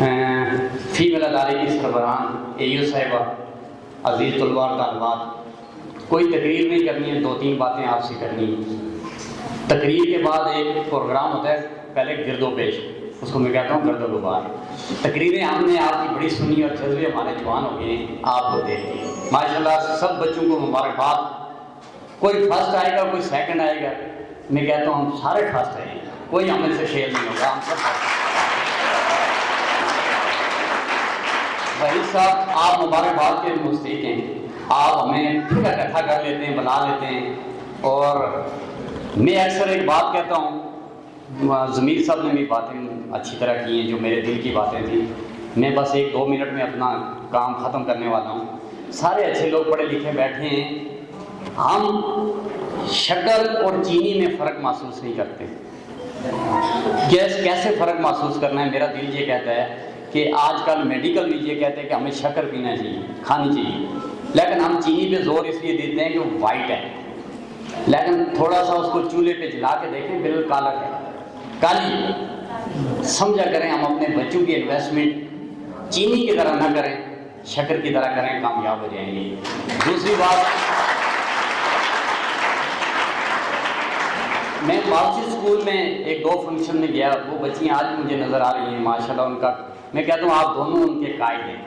Female अदारे की सरबराह AU साहिबा, अजीज़ तलबा तालिबात, कोई तकरीर नहीं करनी है, 2-3 बातें आपसे करनी है। तकरीर के बाद एक प्रोग्राम होता है, पहले गिरदोपेश, उसको मैं कहता हूँ गर्दो गुबार। तकरीरें हमने आपकी बड़ी सुनी और जज्बे हमारे जवान हो गए आपको देखते हैं। माशाल्लाह सब बच्चों को मुबारकबाद। कोई फर्स्ट आएगा, कोई सेकंड आएगा, मैं कहता हूँ हम सारे फर्स्ट आएंगे, कोई हमें से फेल नहीं होगा, हम सब फर्स्ट। भाई साहब आप मुबारकबाद के मुस्तहिक हैं, आप हमें फिर इकट्ठा कर लेते हैं, बुला लेते हैं। और मैं अक्सर एक बात कहता हूँ, ज़मीर साहब ने भी बातें अच्छी तरह की हैं जो मेरे दिल की बातें थी। मैं बस 1-2 मिनट में अपना काम ख़त्म करने वाला हूँ। सारे अच्छे लोग पढ़े लिखे बैठे हैं, हम शक्कर और चीनी में फ़र्क महसूस नहीं करते। कैसे फ़र्क महसूस करना है? मेरा दिल ये कहता है कि आजकल मेडिकल भी ये कहते हैं कि हमें शक्कर पीना चाहिए, खानी चाहिए, लेकिन हम चीनी पे जोर इसलिए देते हैं कि वो वाइट है, लेकिन थोड़ा सा उसको चूल्हे पे जला के देखें बिल्कुल काला है, काली। समझा करें, हम अपने बच्चों की इन्वेस्टमेंट चीनी की तरह ना करें, शक्कर की तरह करें, कामयाब हो जाएंगे। दूसरी बात, मैं बाउसी स्कूल में 1-2 फंक्शन में गया, वो बच्चियाँ आज मुझे नज़र आ रही हैं माशाल्लाह उनका। मैं कहता हूँ आप दोनों उनके कायद हैं।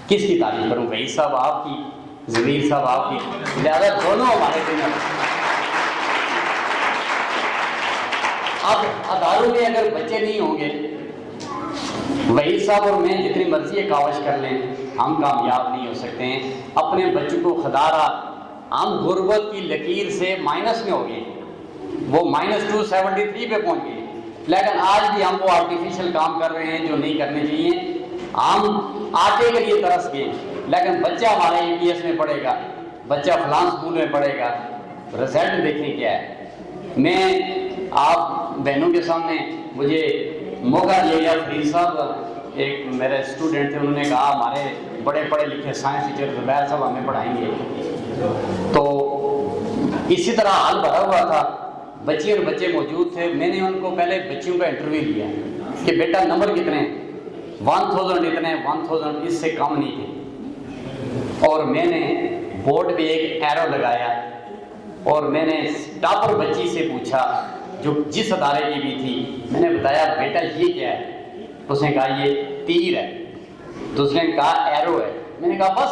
किसकी तारीफ करूँ? वही साहब आपकी, ज़मीर साहब आपकी, लिहाजा दोनों हमारे दिन। अब अदारों में अगर बच्चे नहीं होंगे, वही साहब और मैं जितनी मर्जी कावश कर लें, हम कामयाब नहीं हो सकते हैं। अपने बच्चों को खदारा, हम गुर्बत की लकीर से माइनस में हो गए, वो -273 पे पहुंच गए, लेकिन आज भी हम वो आर्टिफिशियल काम कर रहे हैं जो नहीं करने चाहिए। हम आटे के लिए तरस गए, लेकिन बच्चा हमारा APS में पढ़ेगा, बच्चा फलां स्कूल में पढ़ेगा, रिजल्ट देखें क्या है। मैं आप बहनों के सामने मुझे मौका दिया गया, फरीद साहब एक मेरे स्टूडेंट थे, उन्होंने कहा हमारे बड़े पढ़े लिखे साइंस टीचर ज़ुबैर साहब हमें पढ़ाएंगे, तो इसी तरह हाल भरा हुआ था, बच्ची और बच्चे मौजूद थे। मैंने उनको पहले बच्चियों का इंटरव्यू लिया कि बेटा नंबर कितने हैं? 1000 इतने, 1000 इससे कम नहीं थे। और मैंने बोर्ड पे एक एरो लगाया और मैंने टॉपर बच्ची से पूछा जो जिस अदारे की भी थी, मैंने बताया बेटा ये क्या है? उसने कहा ये तीर है। तो उसने कहा एरो है। मैंने कहा बस,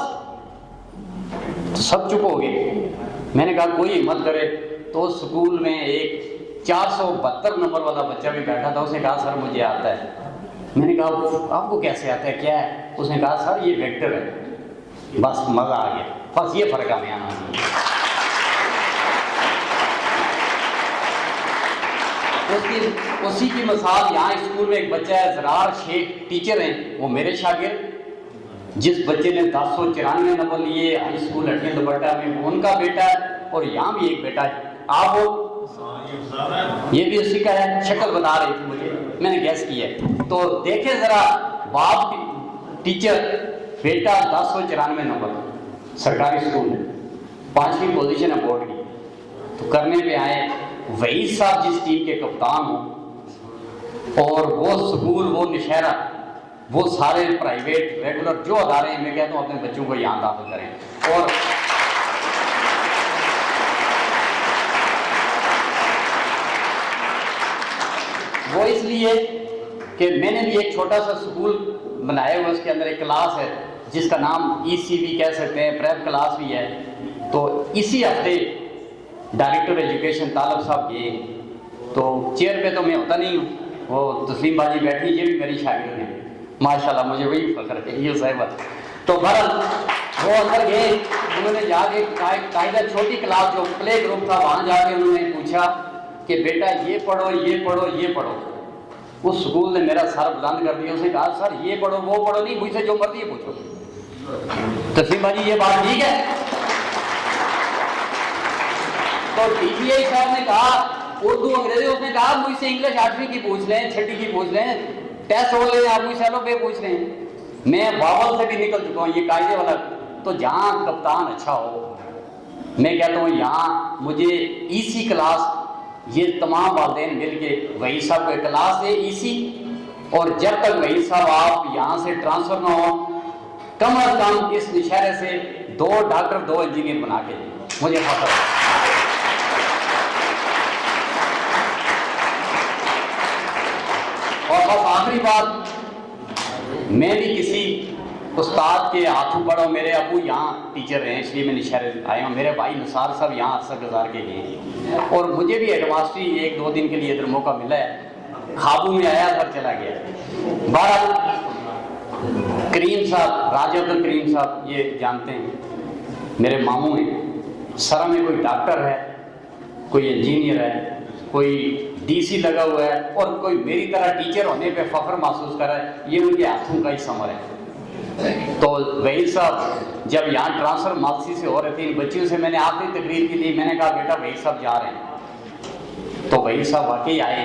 तो सब चुप हो गए। मैंने कहा कोई हिम्मत करे। तो स्कूल में एक 472 नंबर वाला बच्चा भी बैठा था, उसने कहा सर मुझे आता है। मैंने कहा आपको कैसे आता है, क्या है? उसने कहा सर ये वेक्टर है। बस मज़ा आ गया, बस ये फ़र्क हमें आना चाहिए। उसी की मिसाल यहाँ स्कूल में एक बच्चा है, ज़रार शेख टीचर हैं, वो मेरे शागिर्द। जिस बच्चे ने 1094 नंबर लिए हाई स्कूल हटिया दुपट्टा में, वो उनका बेटा है। और यहाँ भी एक बेटा है, आप हो, ये भी उसी का है। शक्ल बता रही थी मुझे, मैंने गैस किया। तो देखे ज़रा, बाप टीचर, बेटा 1094 नंबर, सरकारी स्कूल में 5वीं पोजीशन है बोर्ड की। तो करने पे आए, वही साहब जिस टीम के कप्तान हो, और वो स्कूल, वो नशहरा, वो सारे प्राइवेट रेगुलर जो अदारे हैं, मैं कहता हूँ अपने बच्चों को यहाँ दाखिल करें। और वो इसलिए कि मैंने भी एक छोटा सा स्कूल बनाया हुआ, उसके अंदर एक क्लास है जिसका नाम EC भी कह सकते हैं, प्रेप क्लास भी है। तो इसी हफ्ते डायरेक्टर एजुकेशन तालब साहब गए, तो चेयर पे तो मैं होता नहीं हूँ, वो तस्लीम बाजी बैठी, ये भी मेरी शागिर्द हैं माशाल्लाह, मुझे वही फख्र है ये साहिबा। तो बहरहाल वो अंदर गए, उन्होंने जाके कायदा छोटी क्लास जो प्ले ग्रुप था, वहाँ जाके उन्होंने पूछा कि बेटा ये पढ़ो, ये पढ़ो, ये पढ़ो। उस स्कूल ने मेरा सर बुलंद कर दिया, उसने कहा सर ये पढ़ो वो पढ़ो नहीं, मुझसे जो मर्जी पूछो। तस्लीम बाजी ये बात ठीक है? तो DPI साहब ने कहा उर्दू अंग्रेजी, उसने कहा मुझसे इंग्लिश 8वीं की पूछ लें, 6वीं की पूछ लें, टेस्ट हो लें, आप मुझसे एलो पे पूछ लें। मैं वावल से भी निकल चुका हूँ, ये कायदे वाला। तो जहाँ कप्तान अच्छा हो, मैं कहता हूँ यहाँ मुझे EC क्लास, ये तमाम वालिदैन मिल के, वही साहब को क्लास है EC, और जब तक वही साहब आप यहाँ से ट्रांसफर ना हो, कम अज कम इस नौशहरे से 2 डॉक्टर 2 इंजीनियर बना के मुझे पता है। और बस आखिरी बात, मैं भी किसी उस्ताद के हाथों पढ़ो, मेरे अबू यहाँ टीचर रहे हैं इसलिए मैं नौशहरे आया हूँ, मेरे भाई निसार साहब यहाँ अरसा गुजार के गए और मुझे भी एडवांसरी 1-2 दिन के लिए इधर मौका मिला है, खाबू में आया घर चला गया। 12 करीम साहब, राजा अब्दुल करीम साहब, ये जानते हैं, मेरे मामू हैं। सरा में कोई डॉक्टर है, कोई इंजीनियर है, कोई डीसी लगा हुआ है और कोई मेरी तरह टीचर होने पे फख्र महसूस कर रहा है, ये उनके हाथों का ही समर है। तो वही साहब जब यहाँ ट्रांसफर मालसी से हो रहे थे, इन बच्चियों से मैंने आखिरी तकरीर की थी, मैंने कहा बेटा वही साहब जा रहे हैं, तो वही साहब वाकई आए।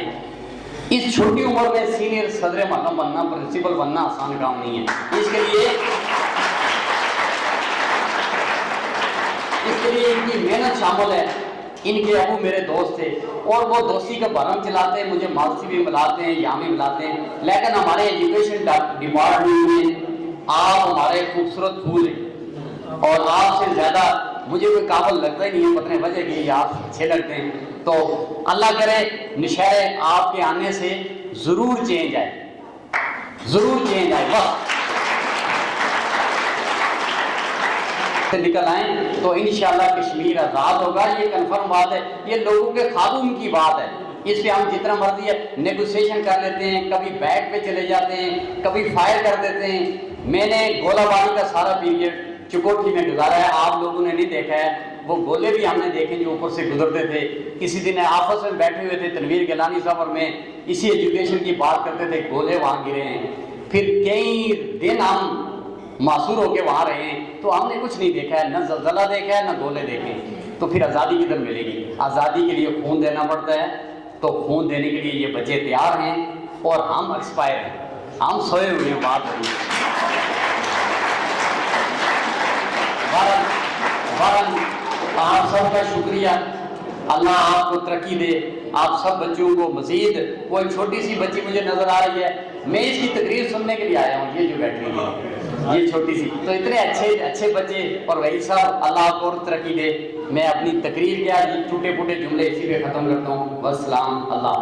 इस छोटी उम्र में सीनियर सदर महल्ला बनना, प्रिंसिपल बनना आसान काम नहीं है। इसके लिए इनकी मेहनत शामिल है। इनके अबू मेरे दोस्त थे और वो दोस्ती का भरम चलाते हैं, मुझे मालसी भी बुलाते हैं, यहाँ भी बुलाते हैं, लेकिन हमारे एजुकेशन डिपार्टमेंट में आप हमारे खूबसूरत फूल हैं और आपसे ज़्यादा मुझे कोई काबिल लगता ही नहीं है, पता नहीं वजह की आप अच्छे लगते हैं। तो अल्लाह करे नौशहरे आपके आने से ज़रूर चेंज आए, ज़रूर चेंज आए, बस से निकल आए तो इंशाअल्लाह कश्मीर आज़ाद होगा। ये कन्फर्म बात है, ये लोगों के ख्वाबों की बात है। इस पे हम जितना मर्जी है नेगोशिएशन कर लेते हैं, कभी बैक पे चले जाते हैं, कभी फायर कर देते हैं। मैंने गोलाबारी का सारा पीरियड चुकोठी में गुजारा है, आप लोगों ने नहीं देखा है, वो गोले भी हमने देखे जो ऊपर से गुजरते थे। किसी दिन आपस में बैठे हुए थे, तनवीर गिलानी साहब और मैं इसी एजुकेशन की बात करते थे, गोले वहाँ गिरे हैं। फिर कई दिन हम मासूर होके वहाँ रहे हैं, तो हमने कुछ नहीं देखा है, न ज़लज़ला देखा है, न गोले देखे। तो फिर आज़ादी किधर मिलेगी? आज़ादी के लिए खून देना पड़ता है, तो खून देने के लिए ये बच्चे तैयार हैं और हम एक्सपायर हैं, हम सोए हुए हैं। बात हो रही आप सबका शुक्रिया, अल्लाह आपको तरक्की दे, आप सब बच्चों को मज़ीद। कोई छोटी सी बच्ची मुझे नज़र आ रही है, मैं इसकी तकरीर सुनने के लिए आया हूँ, ये जो बैठ रही है ये छोटी सी, तो इतने अच्छे बच्चे और वही साहब, अल्लाह आपको और तरक्की दे। मैं अपनी तकरीर क्या टूटे फूटे जुमले इसी पे ख़त्म करता हूँ। वस्सलाम, अल्लाह।